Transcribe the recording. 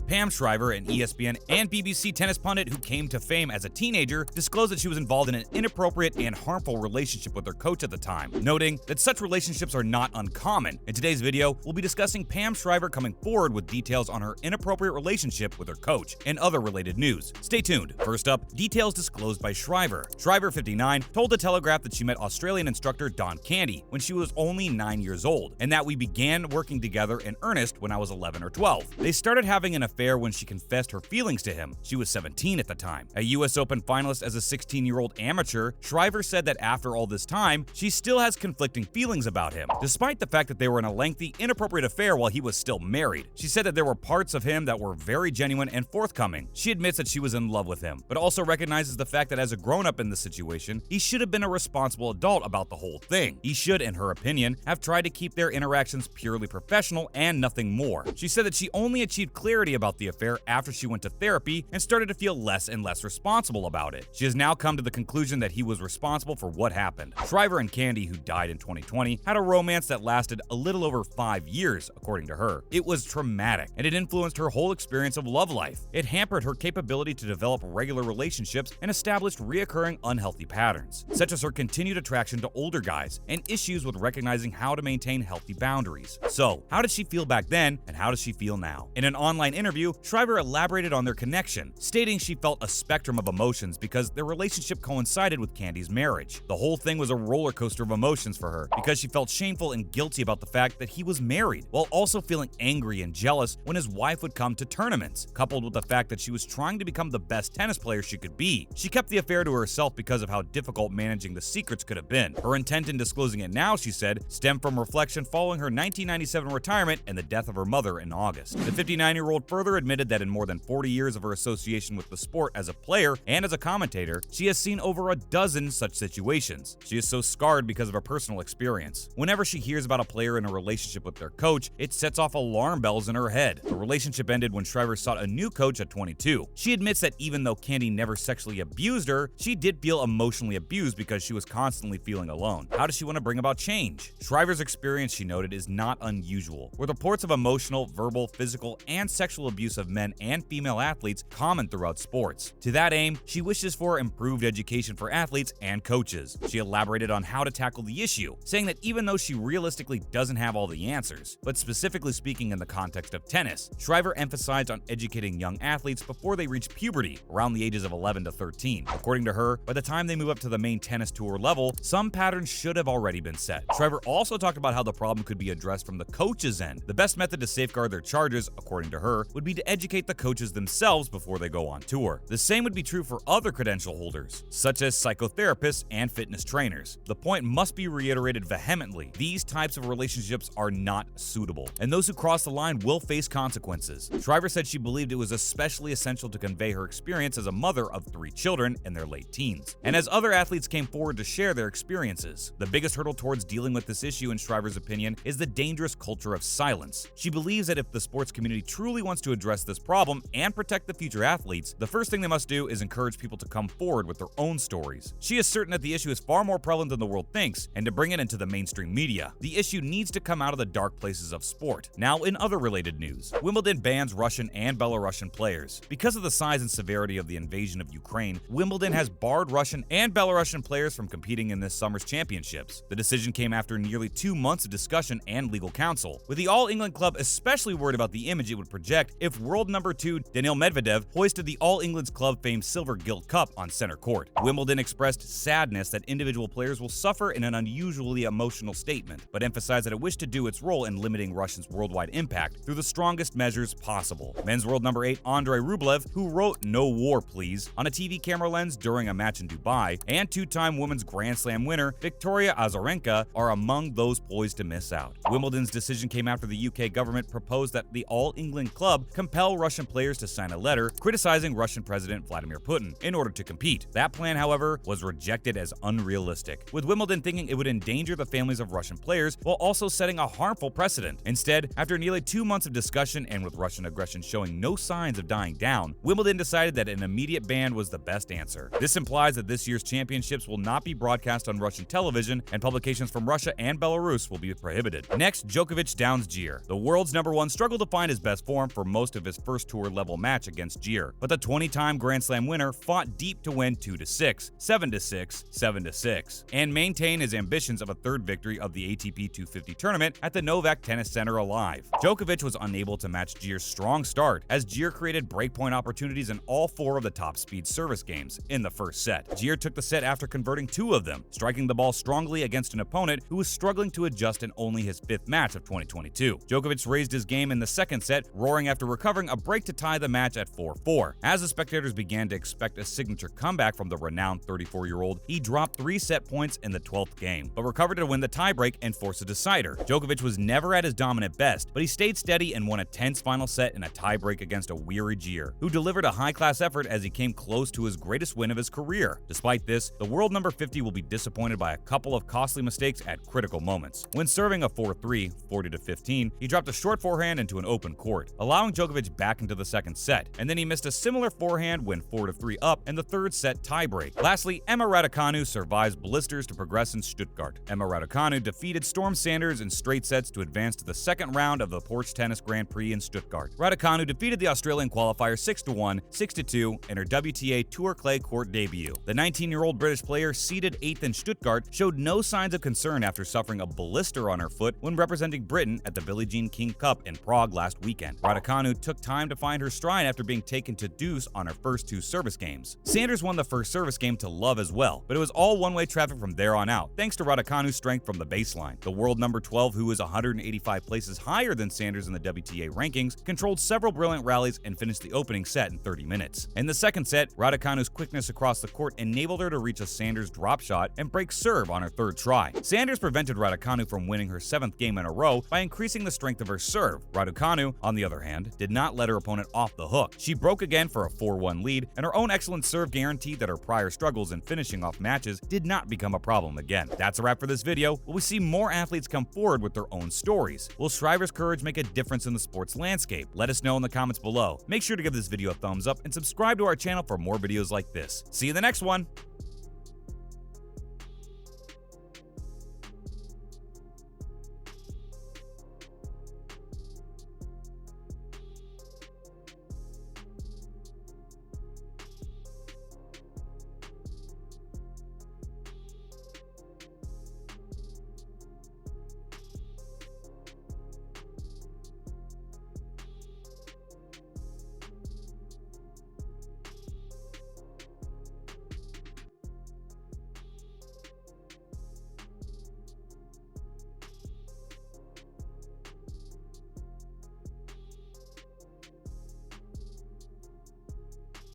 Pam Shriver, an ESPN and BBC tennis pundit who came to fame as a teenager, disclosed that she was involved in an inappropriate and harmful relationship with her coach at the time, noting that such relationships are not uncommon. In today's video, we'll be discussing Pam Shriver coming forward with details on her inappropriate relationship with her coach and other related news. Stay tuned. First up, details disclosed by Shriver. Shriver, 59, told the Telegraph that she met Australian instructor Don Candy when she was only 9 years old, and that we began working together in earnest when I was 11 or 12. They started having an affair when she confessed her feelings to him. She was 17 at the time. A US Open finalist as a 16-year-old amateur, Shriver said that after all this time, she still has conflicting feelings about him, despite the fact that they were in a lengthy, inappropriate affair while he was still married. She said that there were parts of him that were very genuine and forthcoming. She admits that she was in love with him, but also recognizes the fact that as a grown-up in the situation, he should have been a responsible adult about the whole thing. He should, in her opinion, have tried to keep their interactions purely professional and nothing more. She said that she only achieved clarity about the affair after she went to therapy and started to feel less and less responsible about it. She has now come to the conclusion that he was responsible for what happened. Shriver and Candy, who died in 2020, had a romance that lasted a little over 5 years, according to her. It was traumatic, and it influenced her whole experience of love life. It hampered her capability to develop regular relationships and established reoccurring unhealthy patterns, such as her continued attraction to older guys and issues with recognizing how to maintain healthy boundaries. So, how did she feel back then, and how does she feel now? In an online interview, Shriver elaborated on their connection, stating she felt a spectrum of emotions because their relationship coincided with Candy's marriage. The whole thing was a roller coaster of emotions for her because she felt shameful and guilty about the fact that he was married, while also feeling angry and jealous when his wife would come to tournaments, coupled with the fact that she was trying to become the best tennis player she could be. She kept the affair to herself because of how difficult managing the secrets could have been. Her intent in disclosing it now, she said, stemmed from reflection following her 1997 retirement and the death of her mother in August. The 59-year-old further admitted that in more than 40 years of her association with the sport as a player and as a commentator, she has seen over a dozen such situations. She is so scarred because of her personal experience. Whenever she hears about a player in a relationship with their coach, it sets off alarm bells in her head. The relationship ended when Shriver sought a new coach at 22. She admits that even though Candy never sexually abused her, she did feel emotionally abused because she was constantly feeling alone. How does she want to bring about change? Shriver's experience, she noted, is not unusual, with reports of emotional, verbal, physical, and sexual abuse of men and female athletes common throughout sports. To that aim, she wishes for improved education for athletes and coaches. She elaborated on how to tackle the issue, saying that even though she realistically doesn't have all the answers, but specifically speaking in the context of tennis, Shriver emphasized on educating young athletes before they reach puberty, around the ages of 11 to 13. According to her, by the time they move up to the main tennis tour level, some patterns should have already been set. Shriver also talked about how the problem could be addressed from the coach's end. The best method to safeguard their charges, according to her, would be to educate the coaches themselves before they go on tour. The same would be true for other credential holders, such as psychotherapists and fitness trainers. The point must be reiterated vehemently. These types of relationships are not suitable, and those who cross the line will face consequences. Shriver said she believed it was especially essential to convey her experience as a mother of 3 children in their late teens, and as other athletes came forward to share their experiences. The biggest hurdle towards dealing with this issue, in Shriver's opinion, is the dangerous culture of silence. She believes that if the sports community truly wants to address this problem and protect the future athletes, the first thing they must do is encourage people to come forward with their own stories. She is certain that the issue is far more prevalent than the world thinks, and to bring it into the mainstream media, the issue needs to come out of the dark places of sport. Now, in other related news, Wimbledon bans Russian and Belarusian players. Because of the size and severity of the invasion of Ukraine, Wimbledon has barred Russian and Belarusian players from competing in this summer's championships. The decision came after nearly 2 months of discussion and legal counsel, with the All England club especially worried about the image it would project if world number 2 Daniil Medvedev hoisted the All England's club famed silver gilt cup on center court. Wimbledon expressed sadness that individual players will suffer in an unusually emotional statement, but emphasized that it wished to do its role in limiting Russia's worldwide impact through the strongest measures possible. Men's world number 8 Andrei Rublev, who wrote "No War Please" on a TV camera lens during a match in Dubai, and 2-time women's Grand Slam winner Victoria Azarenka are among those poised to miss out. Wimbledon's decision came after the UK government proposed that the All England club compel Russian players to sign a letter criticizing Russian President Vladimir Putin in order to compete. That plan, however, was rejected as unrealistic, with Wimbledon thinking it would endanger the families of Russian players while also setting a harmful precedent. Instead, after nearly 2 months of discussion and with Russian aggression showing no signs of dying down, Wimbledon decided that an immediate ban was the best answer. This implies that this year's championships will not be broadcast on Russian television, and publications from Russia and Belarus will be prohibited. Next, Djokovic downs Gier. The world's #1 struggled to find his best form for most of his first tour-level match against Gere, but the 20-time Grand Slam winner fought deep to win 2-6, 7-6, 7-6, and maintain his ambitions of a third victory of the ATP 250 tournament at the Novak Tennis Center alive. Djokovic was unable to match Gere's strong start, as Gere created breakpoint opportunities in all 4 of the top-speed service games in the first set. Gere took the set after converting 2 of them, striking the ball strongly against an opponent who was struggling to adjust in only his 5th match of 2022. Djokovic raised his game in the second set, roaring after recovering a break to tie the match at 4-4. As the spectators began to expect a signature comeback from the renowned 34-year-old, he dropped 3 set points in the 12th game, but recovered to win the tiebreak and force a decider. Djokovic was never at his dominant best, but he stayed steady and won a tense final set in a tiebreak against a weary Gere, who delivered a high-class effort as he came close to his greatest win of his career. Despite this, the world number 50 will be disappointed by a couple of costly mistakes at critical moments. When serving a 4-3, 40-15, he dropped a short forehand into an open court, allowing Djokovic back into the second set, and then he missed a similar forehand when 4-3 up in the third set tiebreak. Lastly, Emma Raducanu survives blisters to progress in Stuttgart. Emma Raducanu defeated Storm Sanders in straight sets to advance to the second round of the Porsche Tennis Grand Prix in Stuttgart. Raducanu defeated the Australian qualifier 6-1, 6-2 in her WTA Tour clay court debut. The 19-year-old British player, seeded 8th in Stuttgart, showed no signs of concern after suffering a blister on her foot when representing Britain at the Billie Jean King Cup in Prague last weekend. Raducanu took time to find her stride after being taken to deuce on her first 2 service games. Sanders won the first service game to love as well, but it was all one-way traffic from there on out, thanks to Raducanu's strength from the baseline. The world number 12, who is 185 places higher than Sanders in the WTA rankings, controlled several brilliant rallies and finished the opening set in 30 minutes. In the second set, Raducanu's quickness across the court enabled her to reach a Sanders drop shot and break serve on her third try. Sanders prevented Raducanu from winning her 7th game in a row by increasing the strength of her serve. Raducanu, on the other hand, did not let her opponent off the hook. She broke again for a 4-1 lead, and her own excellent serve guaranteed that her prior struggles in finishing off matches did not become a problem again. That's a wrap for this video. Will we see more athletes come forward with their own stories? Will Shriver's courage make a difference in the sports landscape? Let us know in the comments below. Make sure to give this video a thumbs up and subscribe to our channel for more videos like this. See you in the next one!